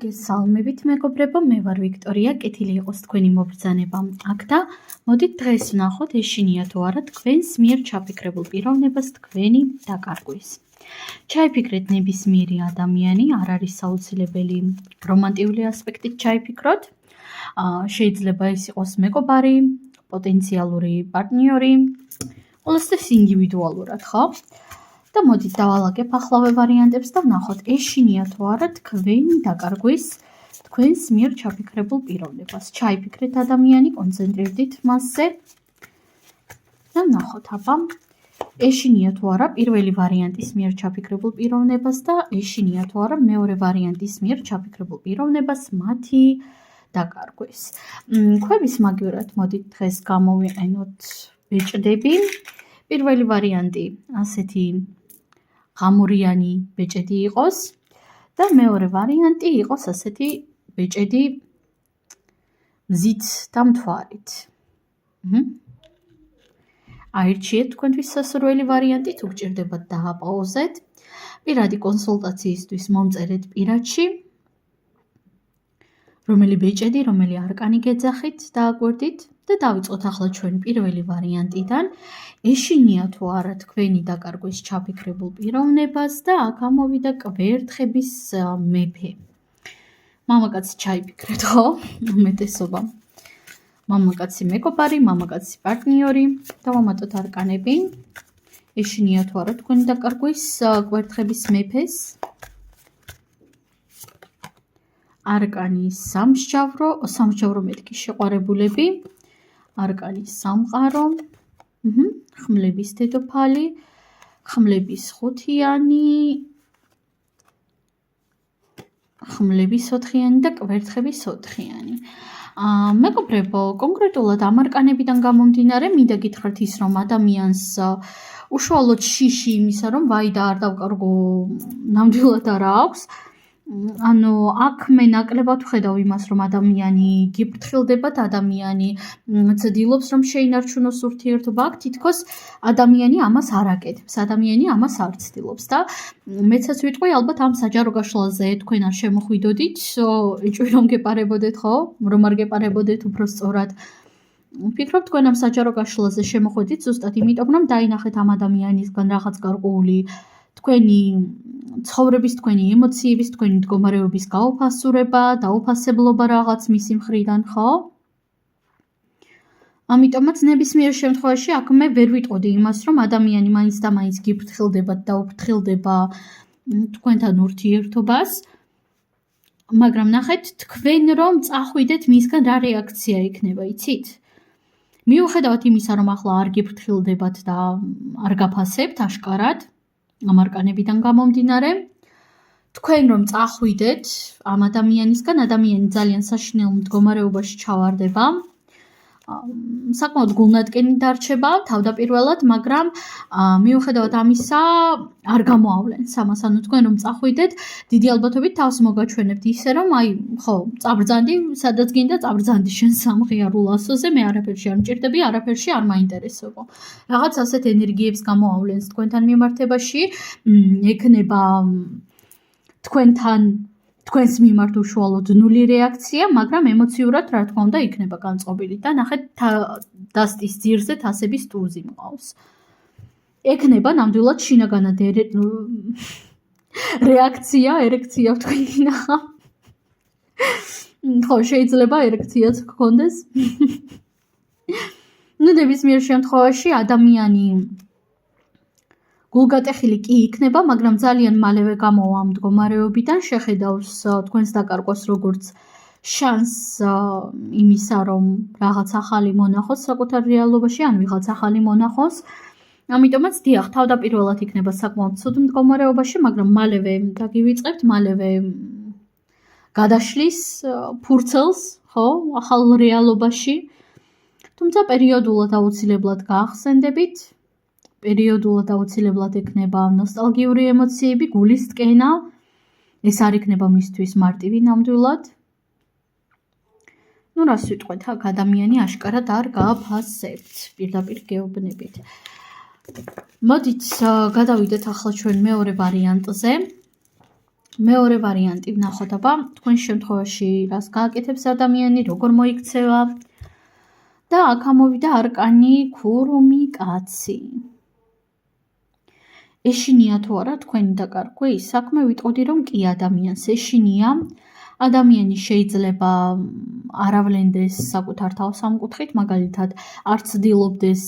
გესალმებით მეგობრებო, მე ვარ ვიქტორია, კეთილი იყოს თქვენი მობრძანება აქ და მოდით დღეს ვნახოთ ეშინია თუ არა თქვენს მიერ ჩაფიქრებულ პიროვნებას თქვენი დაკარგვის. ჩაიფიქრეთ ნებისმიერი ადამიანი, არ არის საოცრებელი რომანტიული ასპექტით ჩაიფიქროთ. შეიძლება ეს იყოს მეგობარი, პოტენციალური პარტნიორი, ყველასთვის ინდივიდუალურად, ხო? და მოდით დავალაგებ ახლავე ვარიანტებს და ვნახოთ ეშინია თუ არა თქვენი დაკარგვის თქვენს მიერ ჩაფიქრებულ პიროვნებას. ჩაიფიქრეთ ადამიანი, კონცენტრირდით მასზე და ვნახოთ აბა ეშინია თუ არა პირველი ვარიანტის მიერ ჩაფიქრებულ პიროვნებას და ეშინია თუ არა მეორე ვარიანტის მიერ ჩაფიქრებულ პიროვნებას მათი დაკარგვის. ქვების მაგივრად მოდით დღეს გამოვიყენოთ ბეჭდები. პირველი ვარიანტი ასეთი ღამურიანი ბეჭედი იყოს და მეორე ვარიანტი იყოს ასეთი ბეჭედი მზით და მთვარით. აირჩიეთ თქვენთვის სასურველი ვარიანტი, თუ გჭირდებათ დააპაუზეთ. პირადი კონსულტაციისთვის მომწერეთ პირადში. რომელი ბეჭედი, რომელი არკანი გეძახით, დააკვირდით და დავიწყოთ ახლა ჩვენ პირველი ვარიანტიდან. ეშინია თუ არა თქვენი დაკარგვის ჩაფიქრებულ პიროვნებას და აქ ამოვიდა კვერთხების მეფე. მამაკაცი ჩაიფიქრეთ, ხო? უმეტესობა. მამაკაცი მეგობარი, მამაკაცი პარტნიორი. დავამატოთ არკანები. ეშინია თუ არა თქვენი დაკარგვის კვერთხების მეფეს. არკანი სამსჯავრო მეთქი შეყვარებულები. არკანი სამყარო. ხმლების დედოფალი, ხმლების ხუთიანი, ხმლების ოთხიანი და კვერთხების ოთხიანი. მეგობრებო, კონკრეტულად ამ არკანებიდან გამომდინარე, მინდა გითხრათ ის, რომ ადამიანს უშუალოდ შიში იმისა, რომ ვაი და არ დავკარგო, ნამდვილად არ აქვს. ანუ აქ მე ნაკლებად ვხედავ იმას, რომ ადამიანი გიფრთხილდებათ, ადამიანი ცდილობს, რომ შეინარჩუნოს ურთიერთობა. აქ თითქოს ადამიანი ამას არ აკეთებს, ადამიანი ამას არ ცდილობს და მეცაც ვიტყვი, ალბათ ამ საჯარო გაშლაზე თქვენ არ შემოხვიდოდით, ეჭვი რომ გეპარებოდეთ, ხო? რომ არ გეპარებოდეთ უფრო სწორად. ვფიქრობ, თქვენ ამ საჯარო გაშლაზე შემოხვედით ზუსტად იმიტომ, რომ დაინახეთ ამ ადამიანისგან რაღაც გარკვეული თქვენი ცხოვრების, თქვენი ემოციების, თქვენი მდგომარეობის გაუფასურება, დაუფასებლობა რაღაც მისი მხრიდან, ხო? ამიტომაც ნებისმიერ შემთხვევაში აქ მე ვერ ვიტყოდი იმას, რომ ადამიანი მაინც და მაინც გიფრთხილდება და უფრთხილდება თქვენთან ურთიერთობას. მაგრამ ნახეთ, თქვენ რომ წახვიდეთ მისგან რა რეაქცია იქნება, იცით? მიუხედავად იმისა, რომ ახლა არ გიფრთხილდებათ და არ გაფასებთ აშკარად, ამ არკანებიდან გამომდინარე, თქვენ რომ წახვიდეთ ამ ადამიანისგან, ადამიანი ძალიან საშინელ მდგომარეობაში ჩავარდება, საკმაოდ გულნატკენი დარჩება თავდაპირველად, მაგრამ მიუხედავად ამისა არ გამოავლენს ამას, ანუ თქვენ რომ წახვიდეთ, დიდი ალბათობით თავს მოგაჩვენებთ ისე, რომ აი, ხო, წაბრძანდი, სადაც გინდა წაბრძანდი შენ სამღიარულ ასოზე, მე არაფერში არ მჭირდები, არაფერში არ მაინტერესებო. რაღაც ასეთ ენერგიებს გამოავლენს თქვენთან მიმართებაში, ექნება თქვენს მიმართ უშუალოდ ნული რეაქცია, მაგრამ ემოციურად რა თქმა უნდა იქნება განწყობილი და ნახეთ დასტის ძირზე თასების ტუზი მყავს. ექნება ნამდვილად შინაგანად რეაქცია, ერექცია ვთქვი ნახა. ხო, შეიძლება ერექციაც გქონდეს. ნებისმიერ შემთხვევაში ადამიანი გულგატეხილი კი იქნება, მაგრამ ძალიან მალევე გამოვა ამ მდგომარეობიდან, შეხედავს თქვენს დაკარგვას როგორც შანსს იმისა, რომ რაღაც ახალი მონახოს საკუთარ რეალობაში, ან ვიღაც ახალი მონახოს. ამიტომაც დიახ, თავდაპირველად იქნება საკმაოდ ცუდ მდგომარეობაში, მაგრამ მალევე დაგივიწყებთ, მალევე გადაშლის ფურცელს, ხო, ახალ რეალობაში. თუმცა პერიოდულად აუცილებლად გაახსენდებით. პერიოდულად აუცილებლად ექნება ნოსტალგიური ემოციები, გულის ტკენა. ეს არ იქნება მისთვის მარტივი ნამდვილად. რას ვიტყვეთ, აქ ადამიანი აშკარად არ გააფასებთ, პირდაპირ გეუბნებით. მოდით გადავიდეთ ახლა ჩვენ მეორე ვარიანტზე. მეორე ვარიანტი ვნახოთ, აბა თქვენ შემთხვევაში რას გააკეთებს ადამიანი, როგორ მოიქცევა და აქ ამოვიდა არკანი ქურუმი კაცი. ეშინია თუ არა თქვენი დაკარგვი? საქმე ვიტყოდი რომ კი ადამიანს ეშინია. ადამიანი შეიძლება აავლენდეს საკუთარ თავს ამ კუთხით, მაგალითად არც ცდილობდეს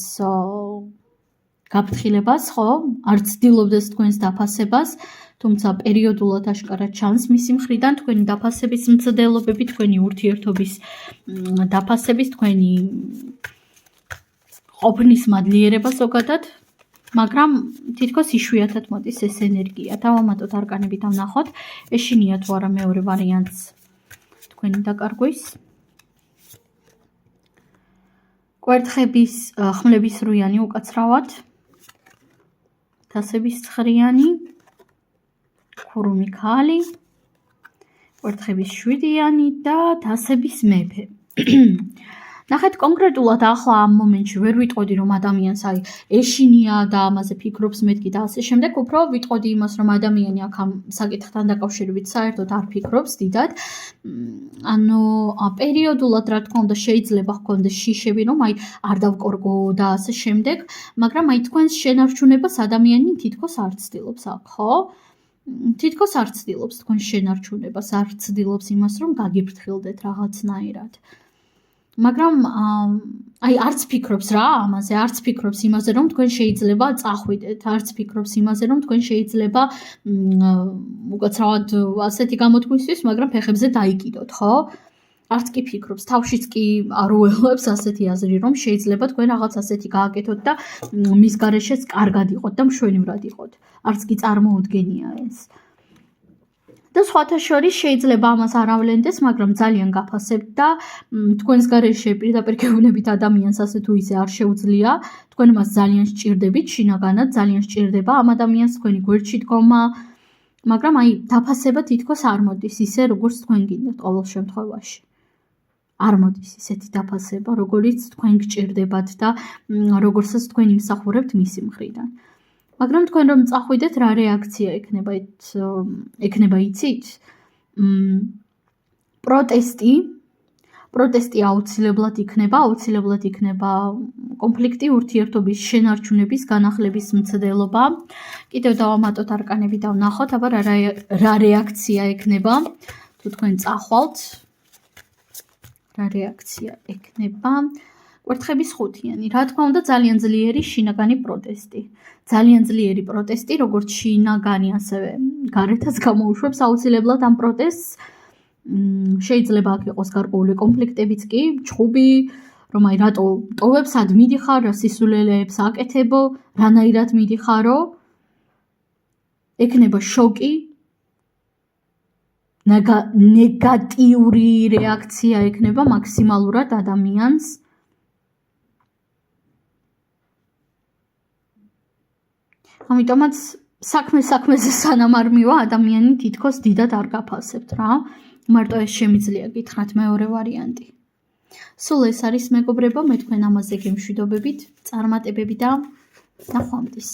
გაფრთხილებას, ხო? არც ცდილობდეს თქვენს დაფასებას, თუმცა პერიოდულად აშკარად ჩანს მისი მხრიდან თქვენი დაფასების მცდელობები, თქვენი ურთიერთობის დაფასების, თქვენი ყოფნის მადლიერება ზოგადად, მაგრამ თითქოს იშვიათად მოდის ეს ენერგია. დავამატოთ არკანები და ვნახოთ, ეშინია თუ არა მეორე ვარიანტს თქვენი დაკარგვის. კვერთხების ხმლების რუიანი უკაცრავად, თასების ცხრიანი, ქურუმი ქალი, კვერთხების შვიდიანი და თასების მეფე. ნახეთ კონკრეტულად ახლა ამ მომენტში ვერ ვიტყოდი რომ ადამიანს ეშინია და ამაზე ფიქრობს მეთქი და ასე შემდეგ, უფრო ვიტყოდი იმას რომ ადამიანი აქ ამ საკითხთან დაკავშირებით საერთოდ არ ფიქრობს დიდად. ანუ პერიოდულად რა თქმა უნდა შეიძლება ჰქონდეს შიშები რომ არ დავკორგო და ასე შემდეგ, მაგრამ თქვენს შენარჩუნებას ადამიანი თითქოს არ ცდილობს აქ, ხო? თითქოს არ ცდილობს თქვენ შენარჩუნებას, არ ცდილობს იმას რომ გაგიფრთხილდეთ რაღაცნაირად. მაგრამ არც ფიქრობს რა ამაზე, არც ფიქრობს იმაზე რომ თქვენ შეიძლება წახვიდეთ, არც ფიქრობს იმაზე რომ თქვენ შეიძლება უკაცრავად ასეთი გამოთქმისთვის, მაგრამ ფეხებზე დაიკიდოთ, ხო? არც კი ფიქრობს, თავშიც კი არ უელებს ასეთი აზრი რომ შეიძლება თქვენ რაღაც ასეთი გააკეთოთ და მის გარეშეც კარგად იყოთ და მშვენივრად იყოთ. არც კი წარმოუდგენია ეს. და სხვათა შორის შეიძლება ამას არ ავლენდეს, მაგრამ ძალიან გაფასებთ და თქვენს გარეშე პირდაპირ გეუბნებით ადამიანს ასე თუ ისე არ შეუძლია, თქვენ მას ძალიან სჭირდებით, შინაგანად ძალიან სჭირდება ამ ადამიანს თქვენი გვერდში დგომა, მაგრამ დაფასება თითქოს არ მოდის ისე, როგორც თქვენ გინდათ ყოველ შემთხვევაში. არ მოდის ისეთი დაფასება, როგორიც თქვენ გჭირდებათ და როგორცაც თქვენ იმსახურებთ მისი მხრიდან. მაგრამ თქვენ რომ წახვიდეთ, რა რეაქცია ექნება იცით? პროტესტი აუცილებლად იქნება კონფლიქტი, ურთიერთობის შენარჩუნების, განახლების მცდელობა. კიდევ დავამატოთ არკანები და ვნახოთ, აბა რა რეაქცია ექნება თუ თქვენ წახვალთ. რა რეაქცია ექნება? კვერთხების ხუთიანი, რა თქმა უნდა ძალიან ძლიერი შინაგანი პროტესტი. ძალიან ძლიერი პროტესტი, როგორც შინაგანი, ასევე გარეთაც გამოუშვებს აუცილებლად ამ პროტესტს. შეიძლება აქ იყოს გარკვეული კონფლიქტებიც კი, ჩხუბი, რომ რატო ტოვებ, სად მიდიხარ, რა სისულელეებს აკეთებო, რანაირად მიდიხარო. ექნება შოკი, ნეგატიური რეაქცია ექნება მაქსიმალურად ადამიანს. ამიტომაც საქმეზე სანამ არ მივა, ადამიანი თითქოს დიდად არ გაფასებთ რა. მარტო ეს შემიძლია გითხრათ მეორე ვარიანტი. სულ ეს არის მეგობრებო, მე თქვენ ამაზე გემშვიდობებით, წარმატებები და ნახვამდის.